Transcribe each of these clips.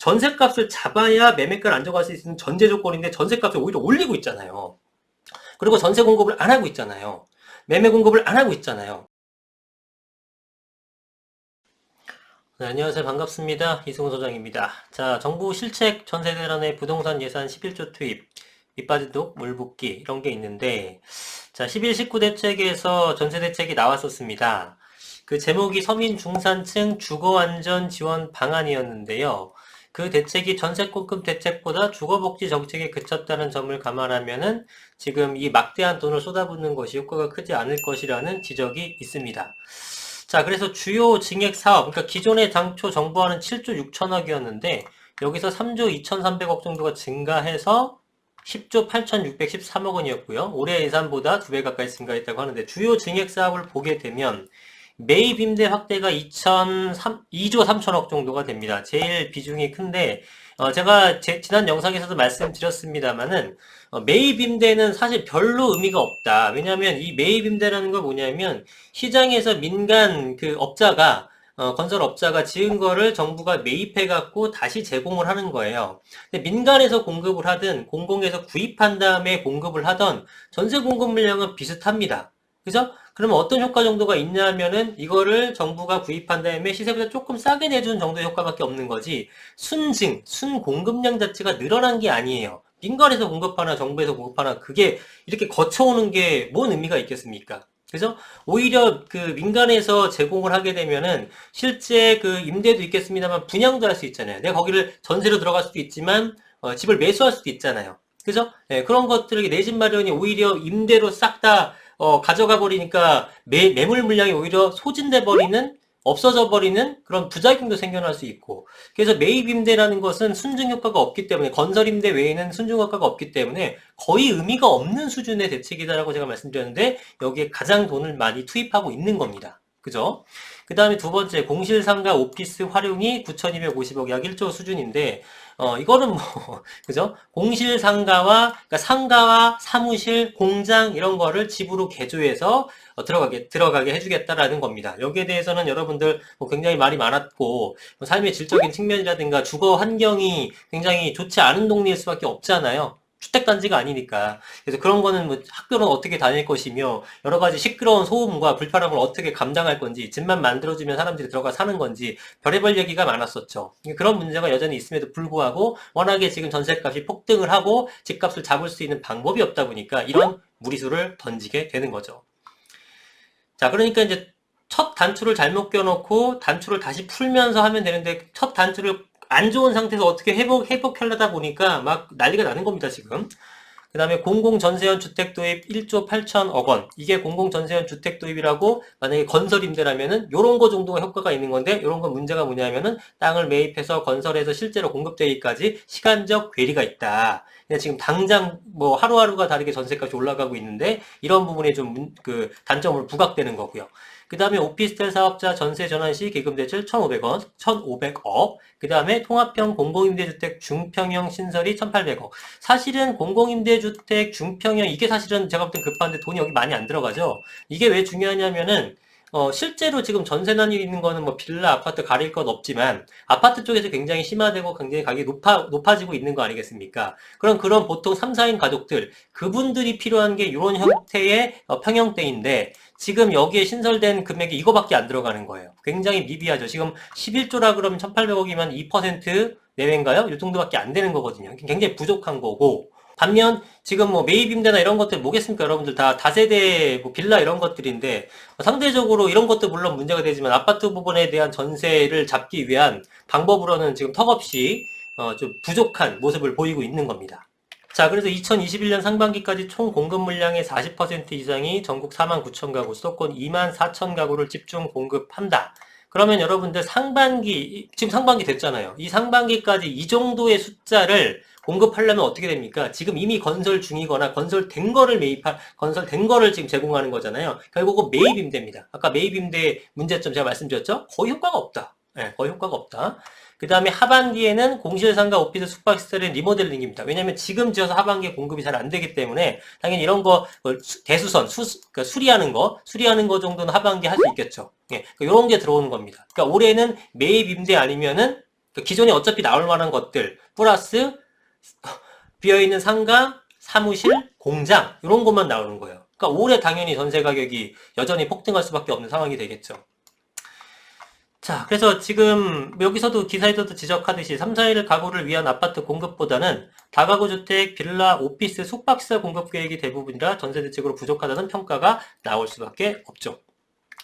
전셋값을 잡아야 매매가를 안정할 수 있는 전제 조건인데 전셋값을 오히려 올리고 있잖아요. 그리고 전세 공급을 안 하고 있잖아요. 매매 공급을 안 하고 있잖아요. 네, 안녕하세요. 반갑습니다. 이승훈 소장입니다. 자, 정부 실책 전세대란의 부동산 예산 11조 투입, 밑빠진 독, 물붓기 이런 게 있는데 자, 11, 19 대책에서 전세 대책이 나왔었습니다. 그 제목이 서민 중산층 주거안전 지원 방안이었는데요. 그 대책이 전세공급 대책보다 주거복지 정책에 그쳤다는 점을 감안하면은 지금 이 막대한 돈을 쏟아붓는 것이 효과가 크지 않을 것이라는 지적이 있습니다. 자, 그래서 주요 증액 사업, 그러니까 기존에 당초 정부안은 7조 6천억이었는데 여기서 3조 2,300억 정도가 증가해서 10조 8,613억 원이었고요. 올해 예산보다 2배 가까이 증가했다고 하는데 주요 증액 사업을 보게 되면 매입 임대 확대가 2조 3천억 정도가 됩니다. 제일 비중이 큰데 제가 지난 영상에서도 말씀드렸습니다만은 매입 임대는 사실 별로 의미가 없다. 왜냐하면 이 매입 임대라는 건 뭐냐면 시장에서 민간 그 업자가 건설업자가 지은 거를 정부가 매입해갖고 다시 제공을 하는 거예요. 근데 민간에서 공급을 하든 공공에서 구입한 다음에 공급을 하던 전세 공급 물량은 비슷합니다. 그죠? 그러면 어떤 효과 정도가 있냐면은 이거를 정부가 구입한 다음에 시세보다 조금 싸게 내주는 정도의 효과밖에 없는 거지 순공급량 자체가 늘어난 게 아니에요. 민간에서 공급하나 정부에서 공급하나 그게 이렇게 거쳐오는 게 뭔 의미가 있겠습니까? 그죠? 오히려 그 민간에서 제공을 하게 되면은 실제 그 임대도 있겠습니다만 분양도 할 수 있잖아요. 내가 거기를 전세로 들어갈 수도 있지만 집을 매수할 수도 있잖아요. 그죠? 네, 그런 것들을 내 집 마련이 오히려 임대로 싹 다 가져가 버리니까 매물 물량이 오히려 소진돼 버리는 없어져 버리는 그런 부작용도 생겨날 수 있고 그래서 매입 임대라는 것은 순증 효과가 없기 때문에 건설 임대 외에는 순증 효과가 없기 때문에 거의 의미가 없는 수준의 대책이다라고 제가 말씀드렸는데 여기에 가장 돈을 많이 투입하고 있는 겁니다. 그죠? 그 다음에 두 번째 공실상가 오피스 활용이 9,250억 약 1조 수준인데 이거는 뭐 그죠? 공실상가와 그러니까 상가와 사무실, 공장 이런 거를 집으로 개조해서 들어가게 해주겠다라는 겁니다. 여기에 대해서는 여러분들 뭐 굉장히 말이 많았고 뭐 삶의 질적인 측면이라든가 주거 환경이 굉장히 좋지 않은 동네일 수밖에 없잖아요. 주택단지가 아니니까. 그래서 그런 거는 뭐 학교는 어떻게 다닐 것이며 여러 가지 시끄러운 소음과 불편함을 어떻게 감당할 건지 집만 만들어주면 사람들이 들어가 사는 건지 별의별 얘기가 많았었죠. 그런 문제가 여전히 있음에도 불구하고 워낙에 지금 전셋값이 폭등을 하고 집값을 잡을 수 있는 방법이 없다 보니까 이런 무리수를 던지게 되는 거죠. 자, 그러니까 이제 첫 단추를 잘못 껴놓고 단추를 다시 풀면서 하면 되는데 첫 단추를 안 좋은 상태에서 어떻게 회복하려다 보니까 막 난리가 나는 겁니다, 지금. 그 다음에 공공전세현 주택 도입 1조 8천억 원. 이게 공공전세현 주택 도입이라고 만약에 건설 임대라면은 요런 거 정도가 효과가 있는 건데 요런 건 문제가 뭐냐면은 땅을 매입해서 건설해서 실제로 공급되기까지 시간적 괴리가 있다. 지금 당장 뭐 하루하루가 다르게 전세값이 올라가고 있는데 이런 부분에 좀 그 단점으로 부각되는 거고요. 그 다음에 오피스텔 사업자 전세 전환 시 기금 대출 1,500원, 1,500억. 그 다음에 통합형 공공임대주택 중평형 신설이 1,800억. 사실은 공공임대주택 중평형 이게 사실은 제가 볼 땐 급한데 돈이 여기 많이 안 들어가죠. 이게 왜 중요하냐면은 실제로 지금 전세난이 있는 거는 뭐 빌라, 아파트 가릴 것 없지만 아파트 쪽에서 굉장히 심화되고 굉장히 가격이 높아지고 있는 거 아니겠습니까? 그런 보통 3, 4인 가족들 그분들이 필요한 게 이런 형태의 평형대인데 지금 여기에 신설된 금액이 이거밖에 안 들어가는 거예요. 굉장히 미비하죠. 지금 11조라 그러면 1,800억이면 2% 내외인가요? 이 정도밖에 안 되는 거거든요. 굉장히 부족한 거고 반면 지금 뭐 매입 임대나 이런 것들 뭐겠습니까? 여러분들 다 다세대 뭐 빌라 이런 것들인데 상대적으로 이런 것도 물론 문제가 되지만 아파트 부분에 대한 전세를 잡기 위한 방법으로는 지금 턱없이 좀 부족한 모습을 보이고 있는 겁니다. 자, 그래서 2021년 상반기까지 총 공급 물량의 40% 이상이 전국 4만 9천 가구, 수도권 2만 4천 가구를 집중 공급한다. 그러면 여러분들 지금 상반기 됐잖아요. 이 상반기까지 이 정도의 숫자를 공급하려면 어떻게 됩니까? 지금 이미 건설 중이거나 건설된 거를 지금 제공하는 거잖아요. 결국은 매입 임대입니다. 아까 매입 임대 문제점 제가 말씀드렸죠? 거의 효과가 없다. 네, 거의 효과가 없다. 그 다음에 하반기에는 공실상가 오피스 숙박시설의 리모델링입니다. 왜냐면 지금 지어서 하반기에 공급이 잘 안 되기 때문에 당연히 이런 거 대수선, 그러니까 수리하는 거 정도는 하반기에 할 수 있겠죠. 예, 이런 게 들어오는 겁니다. 그러니까 올해는 매입 임대 아니면은 그러니까 기존에 어차피 나올 만한 것들 플러스 비어있는 상가, 사무실, 공장 이런 것만 나오는 거예요. 그러니까 올해 당연히 전세 가격이 여전히 폭등할 수밖에 없는 상황이 되겠죠. 자, 그래서 지금 여기서도 기사에서도 지적하듯이 3, 4일 가구를 위한 아파트 공급보다는 다가구 주택, 빌라, 오피스, 숙박시설 공급 계획이 대부분이라 전세 대책으로 부족하다는 평가가 나올 수밖에 없죠.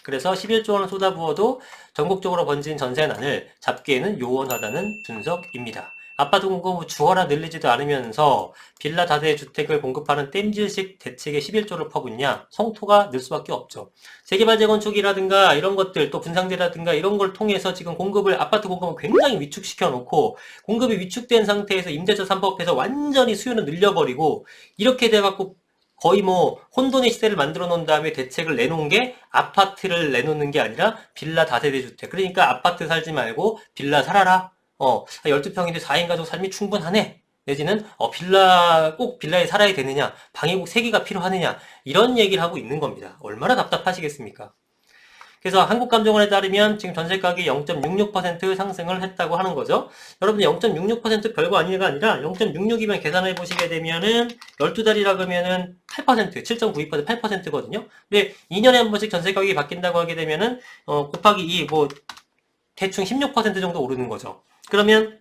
그래서 11조 원을 쏟아부어도 전국적으로 번진 전세난을 잡기에는 요원하다는 분석입니다. 아파트 공급을 주어라 늘리지도 않으면서 빌라 다세 주택을 공급하는 땜질식 대책에 11조를 퍼붓냐? 성토가 늘 수밖에 없죠. 재개발 재건축이라든가 이런 것들 또 분상제라든가 이런 걸 통해서 지금 공급을 아파트 공급을 굉장히 위축시켜 놓고 공급이 위축된 상태에서 임대차 3법에서 완전히 수요는 늘려버리고 이렇게 돼갖고 거의 뭐 혼돈의 시대를 만들어 놓은 다음에 대책을 내놓은 게 아파트를 내놓는 게 아니라 빌라 다세대 주택. 그러니까 아파트 살지 말고 빌라 살아라. 12평인데 4인 가족 삶이 충분하네. 내지는 꼭 빌라에 살아야 되느냐, 방이 꼭 3개가 필요하느냐 이런 얘기를 하고 있는 겁니다. 얼마나 답답하시겠습니까? 그래서 한국감정원에 따르면 지금 전세 가격이 0.66% 상승을 했다고 하는 거죠. 여러분 0.66% 별거 아니가 아니라 0.66이면 계산해 보시게 되면은 12달이라 그러면은 8%, 7.92% 8%거든요. 근데 2년에 한 번씩 전세 가격이 바뀐다고 하게 되면은 곱하기 2, 뭐 대충 16% 정도 오르는 거죠. 그러면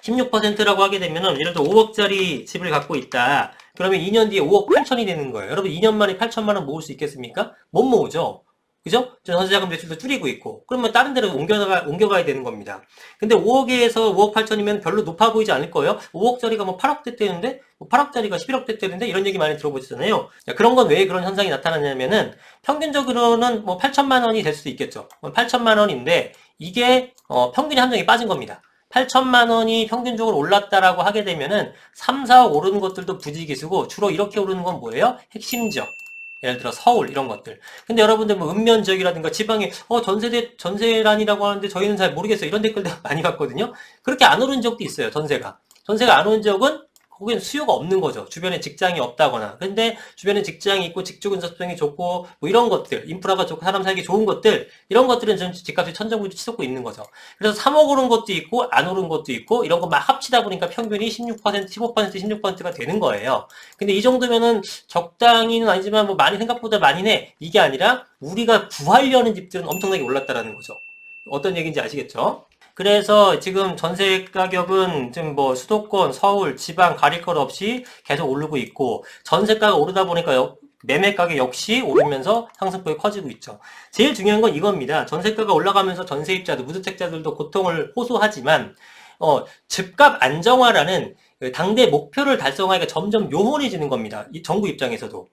16%라고 하게 되면은 예를 들어 5억짜리 집을 갖고 있다. 그러면 2년 뒤에 5억 8천이 되는 거예요. 여러분 2년 만에 8천만 원 모을 수 있겠습니까? 못 모으죠. 그죠? 전세자금 대출도 줄이고 있고. 그러면 다른 데로 옮겨가야 되는 겁니다. 근데 5억에서 5억 8천이면 별로 높아 보이지 않을 거예요. 5억짜리가 뭐 8억대 때는데, 뭐 8억짜리가 11억대 때는데, 이런 얘기 많이 들어보시잖아요. 그런 건 왜 그런 현상이 나타나냐면은, 평균적으로는 뭐 8천만 원이 될 수도 있겠죠. 8천만 원인데, 이게, 평균이 함정이 빠진 겁니다. 8천만 원이 평균적으로 올랐다라고 하게 되면은 3, 4억 오르는 것들도 부지기수고 주로 이렇게 오르는 건 뭐예요? 핵심 지역. 예를 들어 서울 이런 것들. 근데 여러분들 뭐 읍면 지역이라든가 지방에 전세란이라고 하는데 저희는 잘 모르겠어요. 이런 댓글들 많이 봤거든요. 그렇게 안 오른 적도 있어요. 전세가 안 오른 적은 거기는 수요가 없는 거죠. 주변에 직장이 없다거나. 근데 주변에 직장이 있고 직주 근접성이 좋고 뭐 이런 것들, 인프라가 좋고 사람 살기 좋은 것들, 이런 것들은 좀 집값이 천정부지 치솟고 있는 거죠. 그래서 3억 오른 것도 있고 안 오른 것도 있고 이런 거 막 합치다 보니까 평균이 16%, 15%, 16%가 되는 거예요. 근데 이 정도면은 적당히는 아니지만 뭐 많이 생각보다 많이 내. 이게 아니라 우리가 구하려는 집들은 엄청나게 올랐다라는 거죠. 어떤 얘기인지 아시겠죠? 그래서 지금 전세 가격은 지금 뭐 수도권, 서울, 지방 가릴 것 없이 계속 오르고 있고 전세가가 오르다 보니까 매매 가격 역시 오르면서 상승폭이 커지고 있죠. 제일 중요한 건 이겁니다. 전세가가 올라가면서 전세입자들, 무주택자들도 고통을 호소하지만 집값 안정화라는 당대 목표를 달성하기가 점점 요원해지는 겁니다. 이 정부 입장에서도.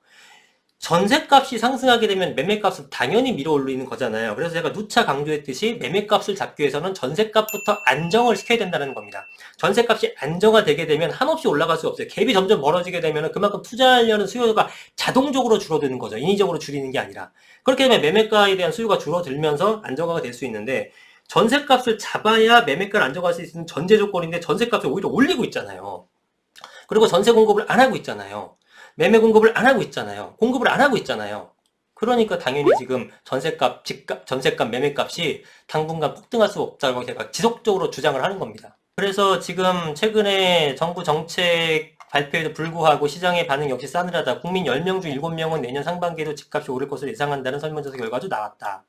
전세값이 상승하게 되면 매매값은 당연히 밀어 올리는 거잖아요. 그래서 제가 누차 강조했듯이 매매값을 잡기 위해서는 전세값부터 안정을 시켜야 된다는 겁니다. 전세값이 안정화되게 되면 한없이 올라갈 수 없어요. 갭이 점점 멀어지게 되면 그만큼 투자하려는 수요가 자동적으로 줄어드는 거죠. 인위적으로 줄이는 게 아니라. 그렇게 되면 매매가에 대한 수요가 줄어들면서 안정화가 될 수 있는데 전세값을 잡아야 매매가를 안정화할 수 있는 전제 조건인데 전세값을 오히려 올리고 있잖아요. 그리고 전세 공급을 안 하고 있잖아요. 매매 공급을 안 하고 있잖아요. 공급을 안 하고 있잖아요. 그러니까 당연히 지금 전세값, 매매값이 당분간 폭등할 수 없다고 제가 지속적으로 주장을 하는 겁니다. 그래서 지금 최근에 정부 정책 발표에도 불구하고 시장의 반응 역시 싸늘하다. 국민 10명 중 7명은 내년 상반기에도 집값이 오를 것으로 예상한다는 설문조사 결과도 나왔다.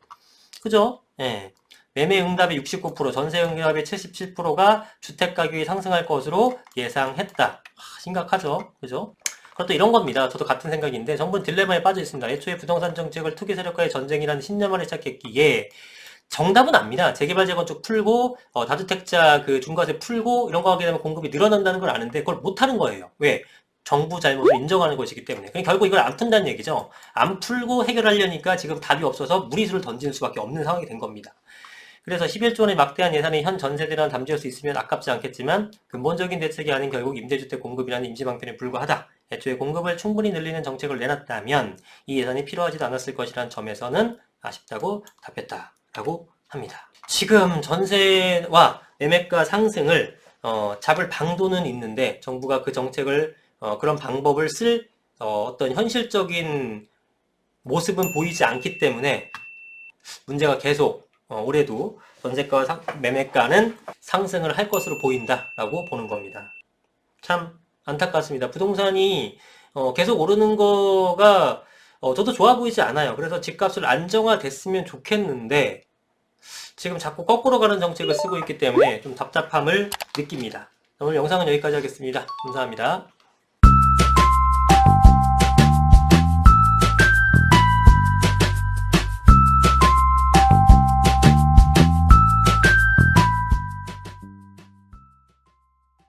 그죠? 예. 매매 응답의 69%, 전세 응답의 77%가 주택 가격이 상승할 것으로 예상했다. 심각하죠? 그죠? 그것도 이런 겁니다. 저도 같은 생각인데 정부는 딜레마에 빠져 있습니다. 애초에 부동산 정책을 투기 세력과의 전쟁이라는 신념만을 시작했기에 정답은 압니다. 재개발 재건축 풀고 다주택자 그 중과세 풀고 이런 거 하게 되면 공급이 늘어난다는 걸 아는데 그걸 못하는 거예요. 왜? 정부 잘못을 인정하는 것이기 때문에. 그러니까 결국 이걸 안 푼다는 얘기죠. 안 풀고 해결하려니까 지금 답이 없어서 무리수를 던지는 수밖에 없는 상황이 된 겁니다. 그래서 11조 원의 막대한 예산이 현 전세대랑 담지할 수 있으면 아깝지 않겠지만 근본적인 대책이 아닌 결국 임대주택 공급이라는 임시방편에 불과하다. 애초에 공급을 충분히 늘리는 정책을 내놨다면 이 예산이 필요하지도 않았을 것이라는 점에서는 아쉽다고 답했다라고 합니다. 지금 전세와 매매가 상승을 잡을 방도는 있는데 정부가 그 정책을 그런 방법을 쓸 어떤 현실적인 모습은 보이지 않기 때문에 문제가 계속 올해도 전세가 매매가는 상승을 할 것으로 보인다라고 보는 겁니다. 참 안타깝습니다. 부동산이 계속 오르는 거가 저도 좋아 보이지 않아요. 그래서 집값을 안정화됐으면 좋겠는데 지금 자꾸 거꾸로 가는 정책을 쓰고 있기 때문에 좀 답답함을 느낍니다. 오늘 영상은 여기까지 하겠습니다. 감사합니다.